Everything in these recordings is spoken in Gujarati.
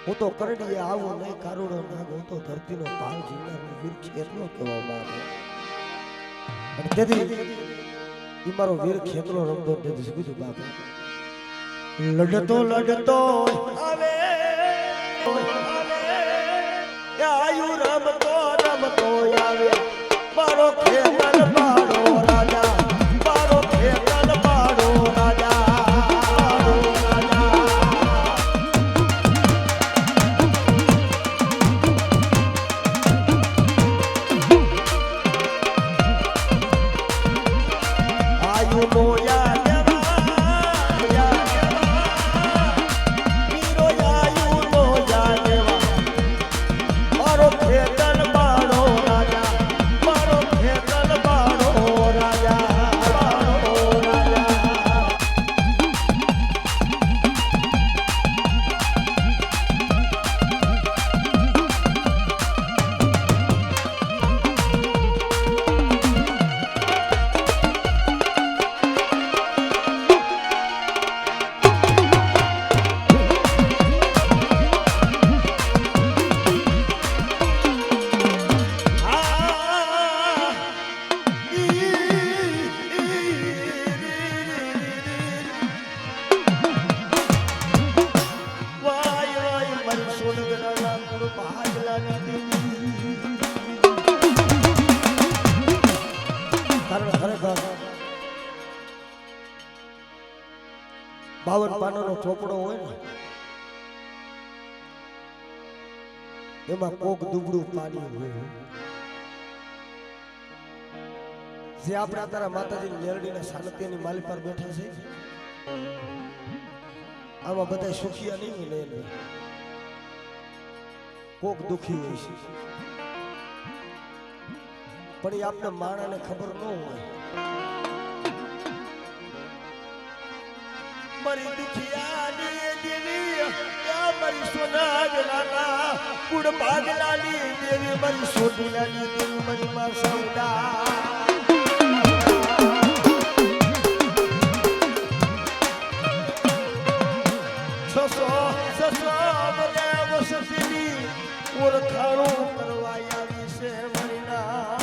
હું તો કરડીએ આવો નહીં કારુડો નાગ હું તો ધરતીનો પાલ જીવનાર વીર ખેતલો કહેવામાં આવે અને તેથી ઈ મારો વીર ખેતલો રમતો તેથી કીધું બાપ લડતો લડતો આવે આયુ રમતો રમતો આવે મારો ખેતલ પાડો રાજા મારો ખેતલ પાડો રાજા બાવન પાનાનો ચોપડો હોય ને એમાં કોક દુબળું પાણી હોય જે આપણે તારા માતાજી મેરડીના સાનત્યની માલી પર બેઠા છે આમાં બધા સુખિયા નહીં મળે કોક દુખી હોય છે પણ એ આપણે માણાને ખબર ન હોય મારી દુખિયાની દેવી મારી સોનાગલાના કુડ ભાગલાની દેવી મારી સોઢીલાની દેવી મારી માં સૌદા ઓળખાણું કરવા આવી છે મરીના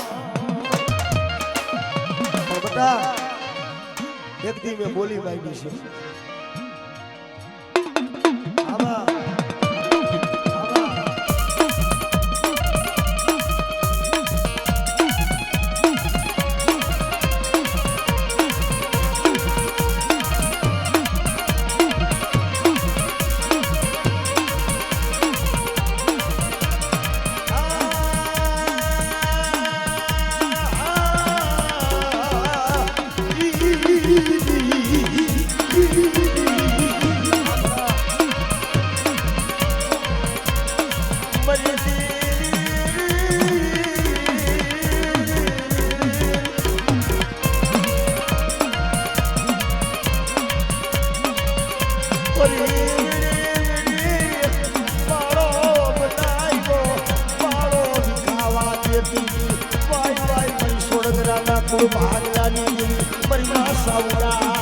બધા એક દી મેં બોલી માંગી છે ભાગલાની પરિવાર સાવડા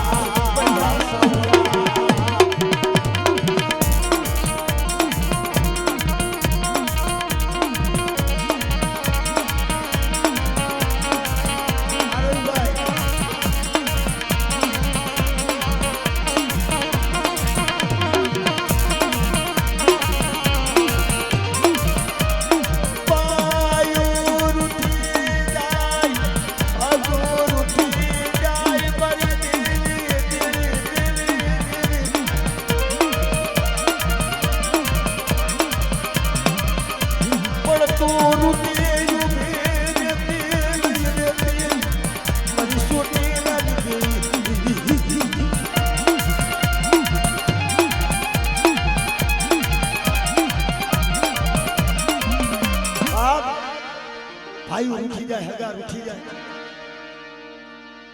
ઉઠી જાય હગાર ઉઠી જાય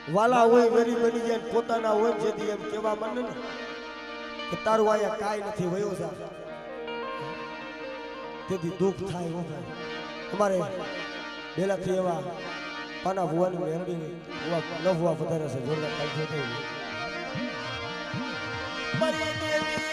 વાલા હોય વેરી બની જાય પોતાના હોય જેથી એમ કેવા મને ને કે તારું આયા કાઈ નથી વયો જા તેથી દુઃખ થાય હો ભાઈ અમારે બેલાથી એવા પાના ભુવાની મેરડી એવા લવવા વધારે છે જોરદાર કાઈ થઈ મરી દેવી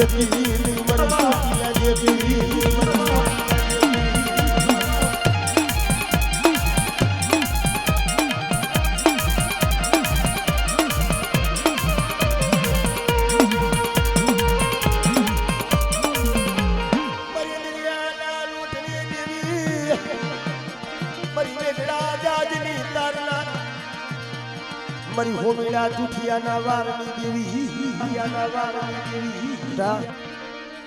દેતી મારી સોટિયા દેતી મારી હોમીલા જુઠિયાના વારની દેવી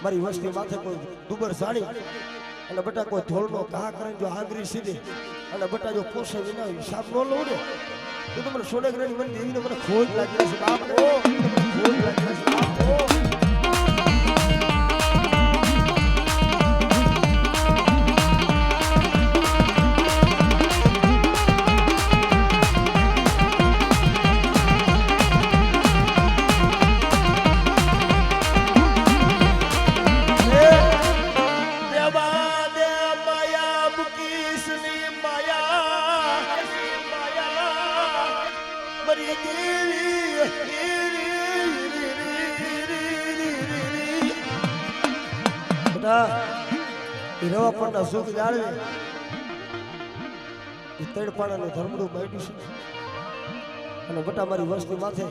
મારી વસ્તી માથે કોઈ દુબર સાડી અને બટા કોઈ ધોળનો ઘા કરે જો આંગરી સીધે અને બટા જો પોસે વિના હિસાબ ન લઉં ને તો તમને સોનેગ્રાની મને દેવીને મને ખોજ લાગી છે બાપ ખોજ લાગી છે બાપ રવા પરના સુખ જાળવે એ તડપાણાનું ધર્મડું બાંધ્યું છે અને બટા મારી વસ્તી માથે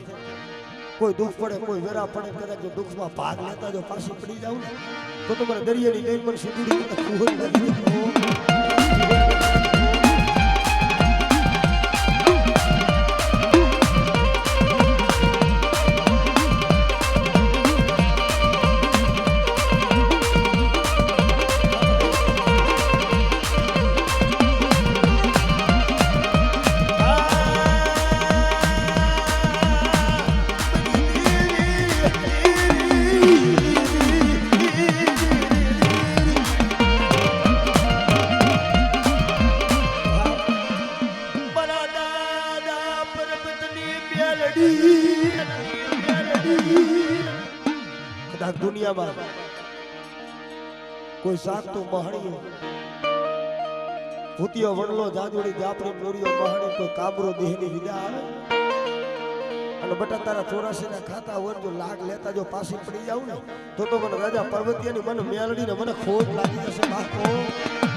કોઈ દુઃખ પડે કોઈ વેરા પડે કદાચ જો દુઃખમાં ભાગ લેતા જો પાછી પડી જાવ ને તો તમારે દરિયાની લઈને પણ સીધુડી ખૂબ લાગી દુનિયામાં કોઈ સાકતો મહાણીઓ ભૂતિયો વડલો જાદુડી જાપરી નોરીઓ મહાણી કોઈ કાબરો દેહની વિદા આવે અને બટા તારા 84 ના ખાતા વર જો લાગ લેતા જો પાછી પડી જાવ ને તો મને રાજા પર્વતિયાની મને મેલડીને મને ખોજ લાગી જશે બાપો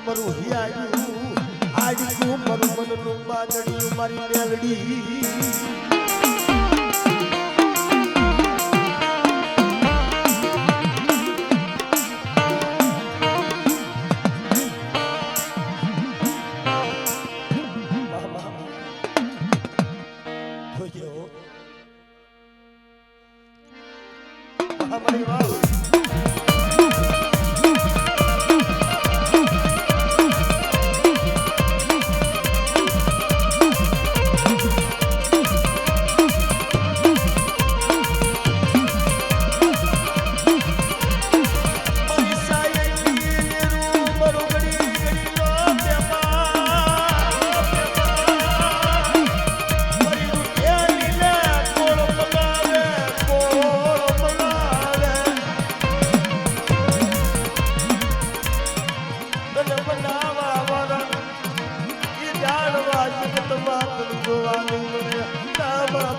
મરું હિયાયું આડ્યું મરું મનનું બાદડિયું મારી મેલડી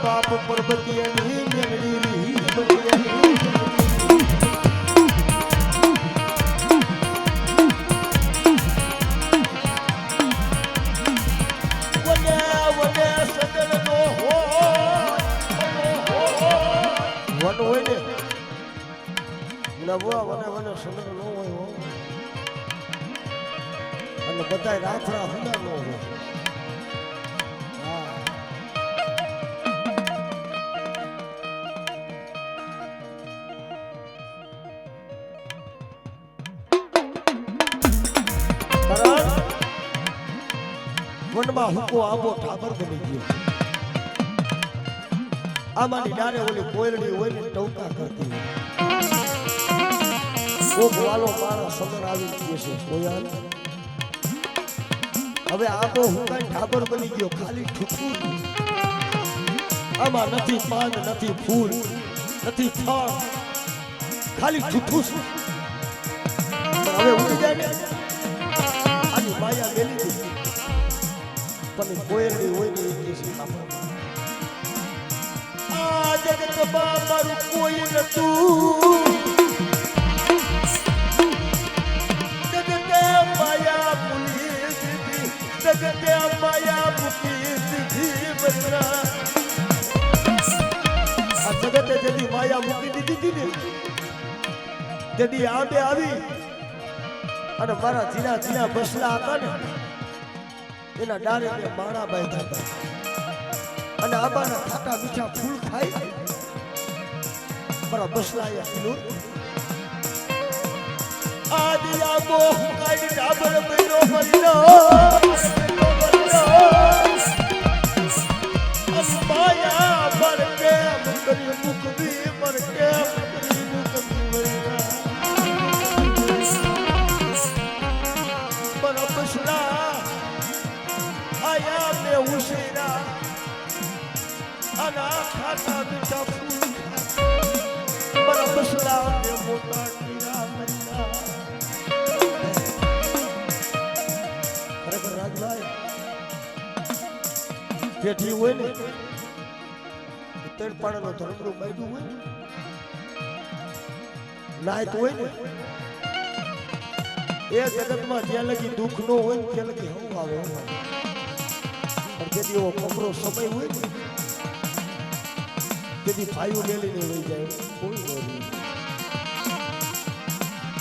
બાપ પરબતિયાની મેલડી વન હોય ને નવા વને વને સદર ન હોય અને બધાય રાફડા હુડા ન હોય વનમાં હુકો આબો ઠાબર બની ગયો આમાંની ડારે ઓલી કોયલડી હોય ને ટવકા કરતી કોક વાલો મારા સમર આવી ગયો છે કોયલ હવે આ તો હુકાઈ ઢાબર બની ગયો ખાલી ઠુકુર આમાં નથી પાન નથી ફૂલ નથી ફળ ખાલી ઠુઠુસ હવે ઉડી જાય ને આની માયા મેલી દીધી પણ કોયલડી હોય ને એ છે આ જગતમાં મારું કોઈ નતું જગતે માયા ભૂલી દીધી જગતે માયા મૂકી દીધી બના આ જગતે જેથી માયા મૂકી દીધી ને તેથી આંબે આવી અને મારા જીના જીના બસલા હતા ને એના ડારે મેં માણા બાંધ્યા હતા અને આંબાના ખાટા મીઠા ફૂલ ખાઈ મારા બસલા એ પીલું આદિ આબો કાઈ ડાબર બનો મરિનો માયા પર કે મુકરી મુકવી પર કે મુકરી મુકવી મારા બસલા આયા મે ઉશેરા આના ખાતા મીઠા ફૂલ મારા બસલા ને મોટા ટીરા મરિના ખરેખર રાજભાઈ જેઠી હોય ને તેડ પાડાનો ધર્મનું બાયડું હોય ને નાયત હોય ને એ જગતમાં જ્યાં લગી દુઃખ નો હોય ને ત્યાં લગી હું આવે પણ જેથી એવો કપરો સમય હોય ને તેથી ભાઈઓ મેલીને લઈ જાય કોઈ નહીં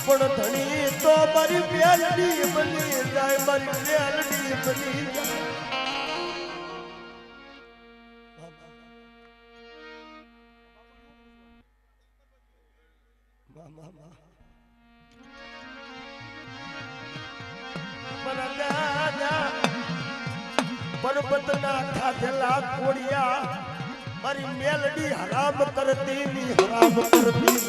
પણ ધણી તો મારી મેલડી બની જાય મારી મેલડી બની જાય પર્વતના ખાધેલા કોડિયા મારી મેલડી હરામ કરતી ની હરામ કરતી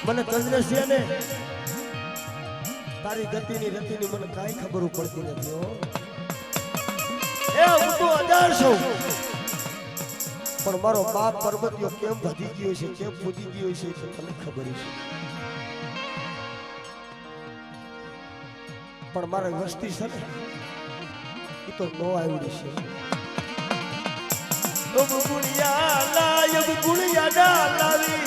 મને ચંદ્રસિંહ ને તારી ગતિની રતિની મને કાંઈ ખબર પડતી નથી હો એ હું તો અજાણ છું પણ મારો બાપ પર્વતીયો કેમ વધી ગયો છે કેમ પૂજી ગયો છે તમને ખબર છે પણ મારી વસ્તી છે ને એ તો નો આવડી છે ગુણિયા ના લાવી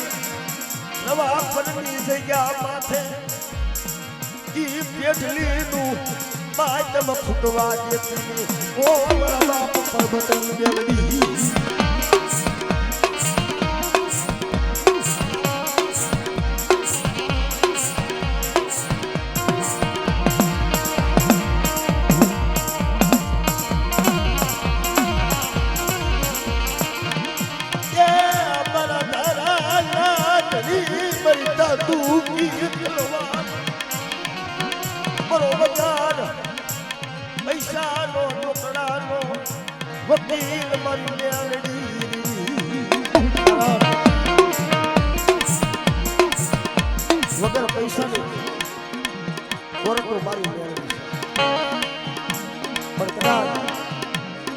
નવા પરની જગ્યા માથે ઈ પેટલી નું માતમ ફૂટવા દેતી ઓ મારા બાપ પર્વતન બેવડી પૈસાનો ટોકડાનો વકીલ મારી મેલડી વગર પૈસાની કોર્ટો મારી મેલડી પણ કદાચ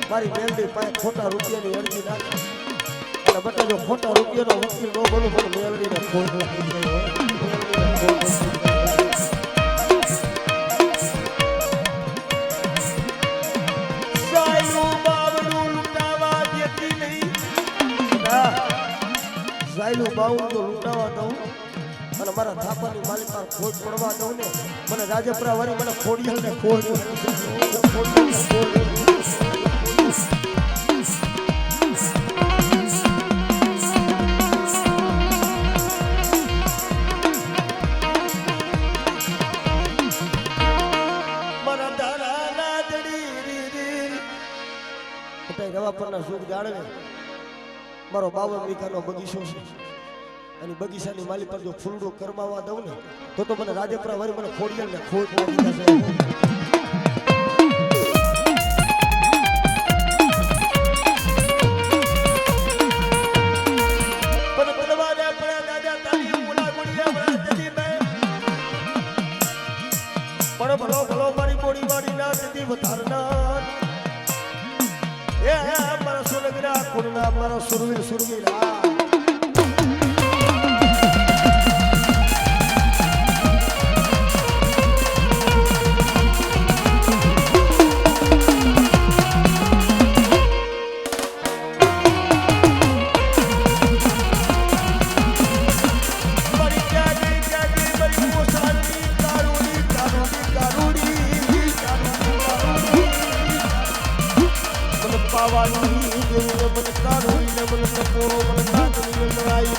મારી મેલડી પાસે ખોટા રૂપિયાની અરજી નાખે અને બટા જો ખોટા રૂપિયાનો વકીલ ન બનું પણ મેલડીને ખોટ લાગી ગઈ હોય સાયલું બાવું તો લૂંટાવા દઉં અને મારા થાપાની માલિક પર ખોટ પડવા દઉં ને મને રાજપરા વાળી મને ખોડિયાલ ને ખોડ મારા દારા ના દડી રવા પરના સુખ જાળવે મારો 52 વીઘાનો બગીચો છે અને બગીચાની માલી પર જો ફૂલડો કરમાવા દઉં ને તો મને રાજપરા વાળી મને ખોડિયાલ ને ખોટ લાગી જશે ભલો ભલો મારી બોડી વાળી ના દીદી વધારના એ મારા સુરગરા કુળના મારા સુરવીર સુરવીરા પાવાની દેવીને મને કાઢીને મને ટપોરો મને કાઢીને મરાઈ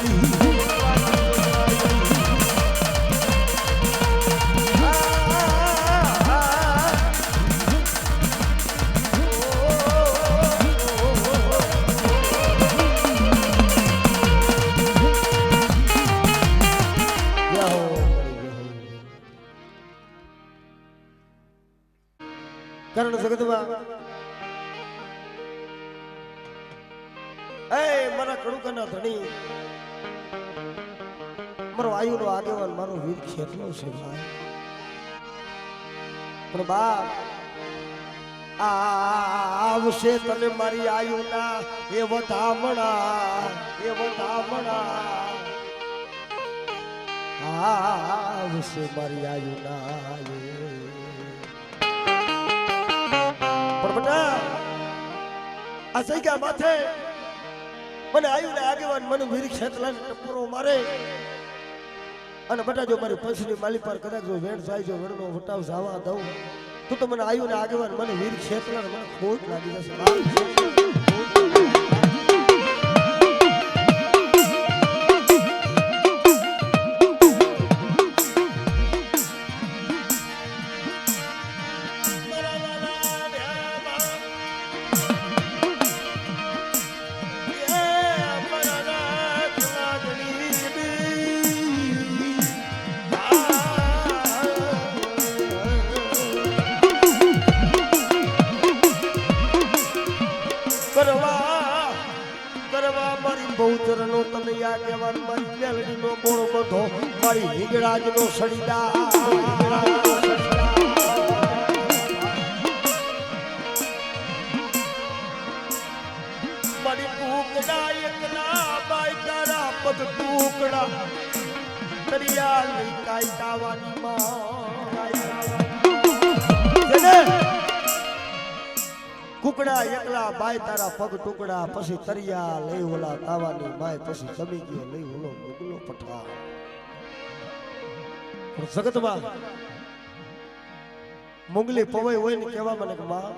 કારણ જગતમાં મારા કડુકાના ધણી મારો આયુનો આગેવાન મારો વીર ખેતલો છે ભાઈ પણ બા આવશે તને મારી આયુના એ વધામણા આવશે મારી આયુના પણ બેટા આ જગ્યા માથે મને આયુ ને આગેવાન મને વીર ખેતલા ટપોરો મારે અને બટા જો મારી પંચની માલી પર કદાચ જો વેણ જાય જો વેણનો વટાવ જવા દઉં તો મને આયુ ને આગેવાન મને વીર ખેતલા મને ખોટ લાગી જશે બહુચરનો તને યાદ કહેવાન મારી મેલડીનો બોળો બધો મારી હિંગળાજનો સડીદા મારી ટુકડા એકલા બાઈ તારા પગ ટુકડા દરિયા લઈ કાયદાવાની માં કુકડા એકલા બાય તારા પગ ટુકડા પછી તરિયા લઈ ઓલા તાવાની માય પછી જમી ગયો લઈ ઓલો મુગલો પઠા પણ જગતમાં મુગલી પવઈ હોય ને કેવા મને કે માં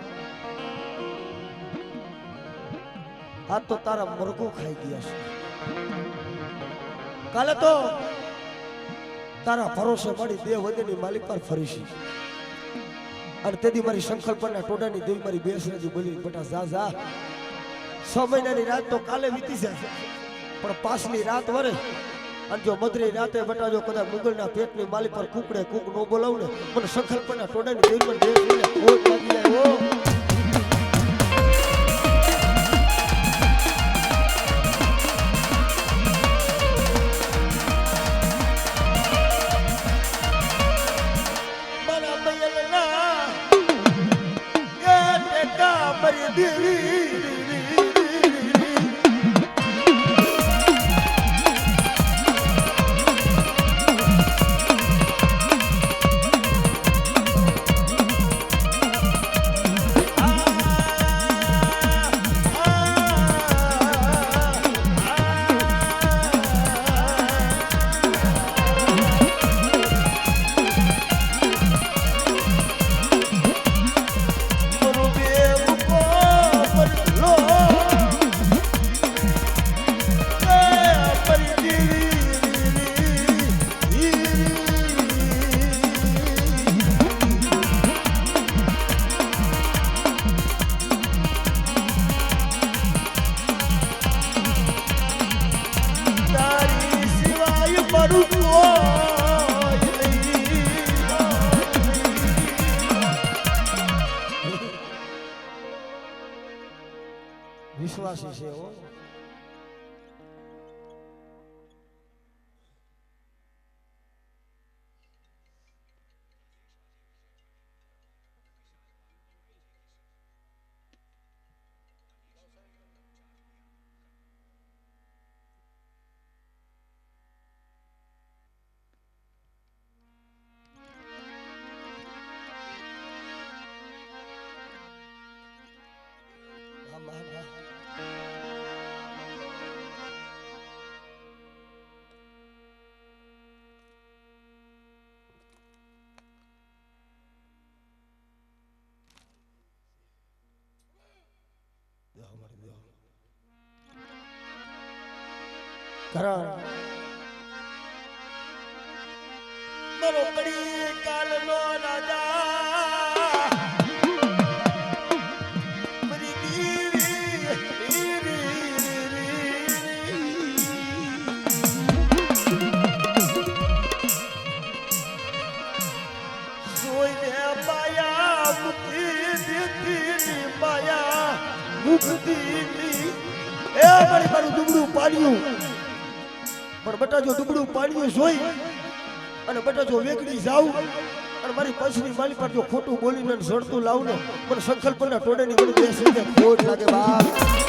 આ તો તારા મરઘો ખાઈ ગયા છે કાલે તો તારા ભરોસે મળી દેવ વધેની માલિક પર ફરી છે અને તેથી મારી સંકલ્પના ટોડાની દેવી મારી બેસરાજી બોલી બટા જા 6 મહિનાની રાત તો કાલે વીતી જાય પણ પાછલી રાત વરે અને જો મધરી રાતે બટા જો કદાચ મુગલના પેટની માલી પર કુકડે કુક નો બોલાવને મને સંકલ્પના ટોડાની દેવી પર દેવ ખોટ લાગી જાય ઓ વિશ્વાસી છે હો કરણ મારો કડી કાલનો રાજા મારી સોયને માયા મુક્તિ દીધી માયા મુક્તિ એ મારું દુબળું પાડ્યું પણ બટા જો દુબળું પાડ્યું જોઈ અને બટા જો વેકડી જાવ અને મારી પછની માલી પર જો ખોટું બોલીને સડતું લાવું ને મને સંકલ્પના ટોડેની મને બેસી ને ખોટ લાગે બાપ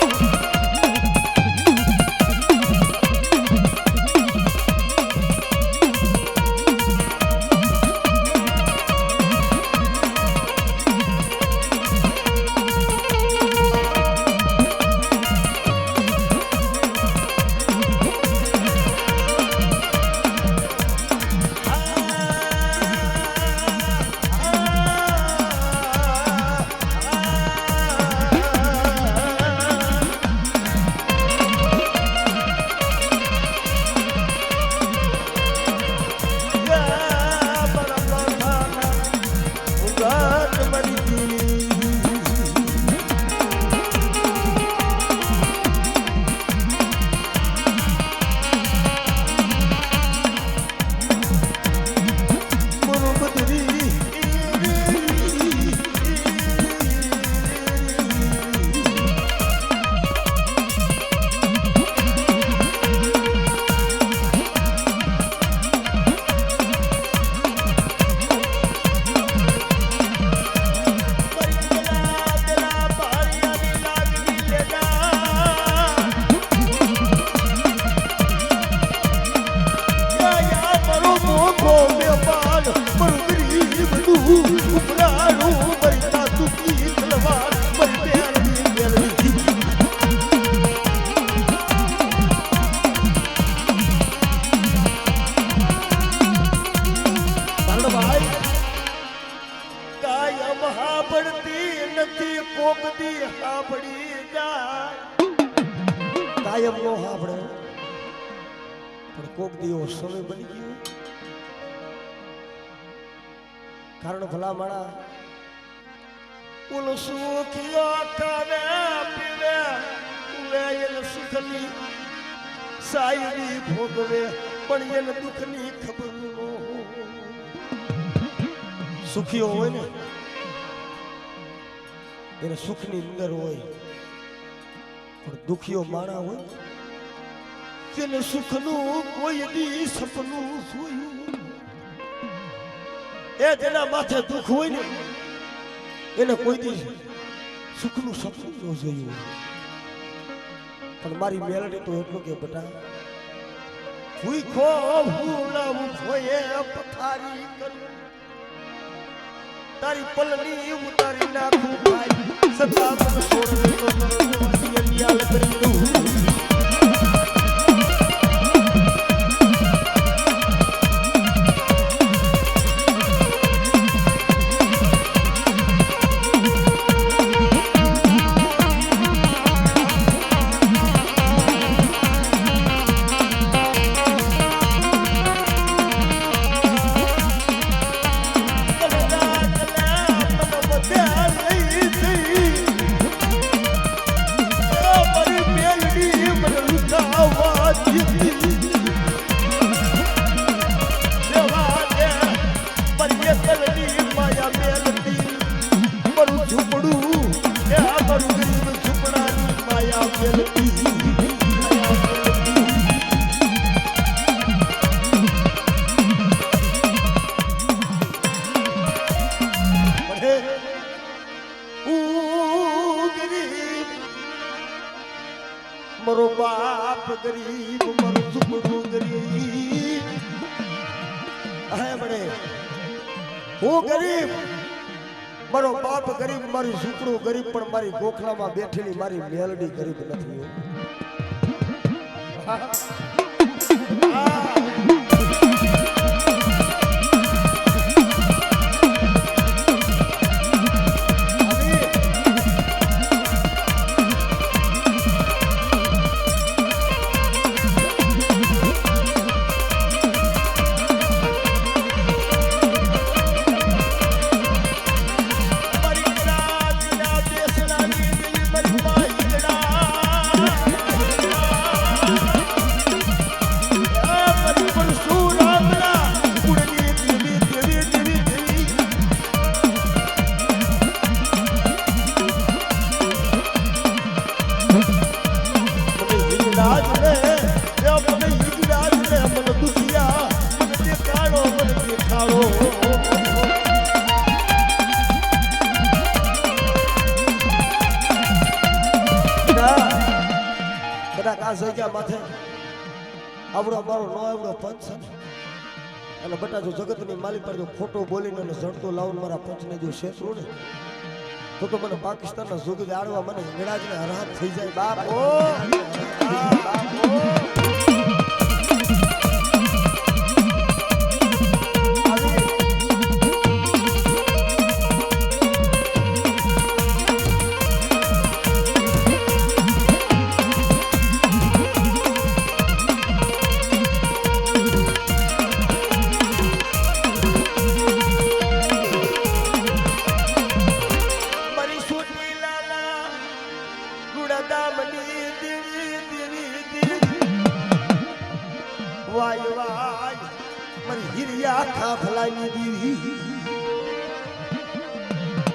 કાયમ નો હાંભળે પણ કોક દીવો સમય બની ગયો કારણ ભલા માણા ઓલો સુખિયો કાવે પીવે વેયલ સુખની સાયરી ભોગવે પણ એને દુઃખની ખબર ન સુખિયો હોય ને એને સુખની અંદર હોય પણ દુખિયો માણા હોય તેને સુખનું કોઈ દી સપનું જોયું એ જેના માથે દુઃખ હોય ને એને કોઈ દી સુખનું સપનું ન જોયું પણ મારી મેલડી તો એટલું કે બટા ભૂખો ભૂલા ભોયે પથારી કરું તારી પલની ઉતારી નાખું ભાઈ સદા મન છોડ યાદ કરી દઉં मरो बाप गरीब मरो झुपड़ू गरीब है बड़े वो गरीब मरो बाप गरीब मारी झुपड़ू गरीब पण मारी गोखला में बैठेली मारी मेलडी गरीब नहीं આ જગ્યા માથે આવડો મારો નો આવડો પંચ છે અને બટા જો જગતની માલિક પર જો ખોટો બોલીને અને જડતો લાવન મારા પંચને જો શેતરું ને તો મને પાકિસ્તાનના જોગી આડવા મને ગળાજને હરામ થઈ જાય બાપો બાપો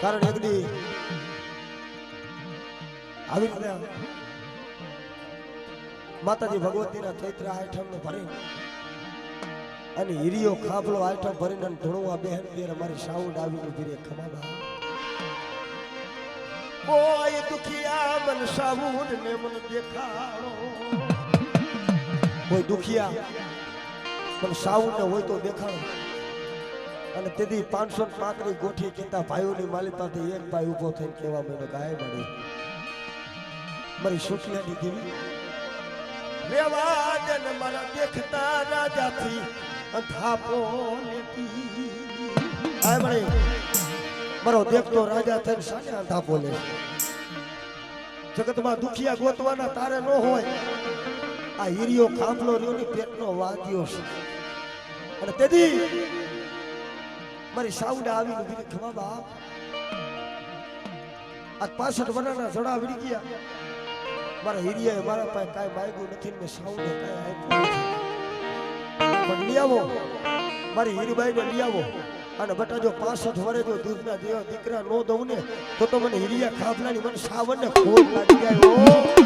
કારણ એક દી આવી રીતે માતાજી ભગવતીના ચૈત્ર આઠમ નું ભરી અને હીરિયો ખાપલો આઠમ ભરીને ધૂણવા બેન ત્યારે અમારી સાઉન્ડ આવી ઉભી ખમાબા ઓય દુખિયા મન સાઉન્ડ ને મન દેખાડો કોઈ દુખિયા પણ સાઉન્ડ હોય તો દેખાડો અને તેથી 500 પાકરી ગોઠી કેતા ભાઈઓની માલિકાથી એક ભાઈ ઊભો થઈને કેવા મને ગાય મળી મારી શુક્લાની દેવી રેવા દે મારા દેખતા રાજાથી અંધાપો લેતી આય મળી મારો દેખતો રાજા થઈને સાને અંધાપો લે જગતમાં દુખિયા ગોતવાના તારે ન હોય આ હીરિયો ખાપલો રહ્યોની પેટનો વાદ્યો છે અને તેથી મારી સાઉન્ડ આવીને ઉભી ખમા બાપ આ 65 વર્ષના જડા વિડી ગયા મારા હીરિયાએ મારા પાસે કાંઈ માંગ્યું નથી ને સાઉન્ડે કાંઈ આપ્યું પણ લઈ આવો મારી હીરીબાઈને લઈ આવો અને બટા જો 65 વર્ષે જો દૂધના દીકરા નો દઉં ને તો મને હીરિયા ખાફલાની મને સાવનને ખોટ લાગી જાય ઓ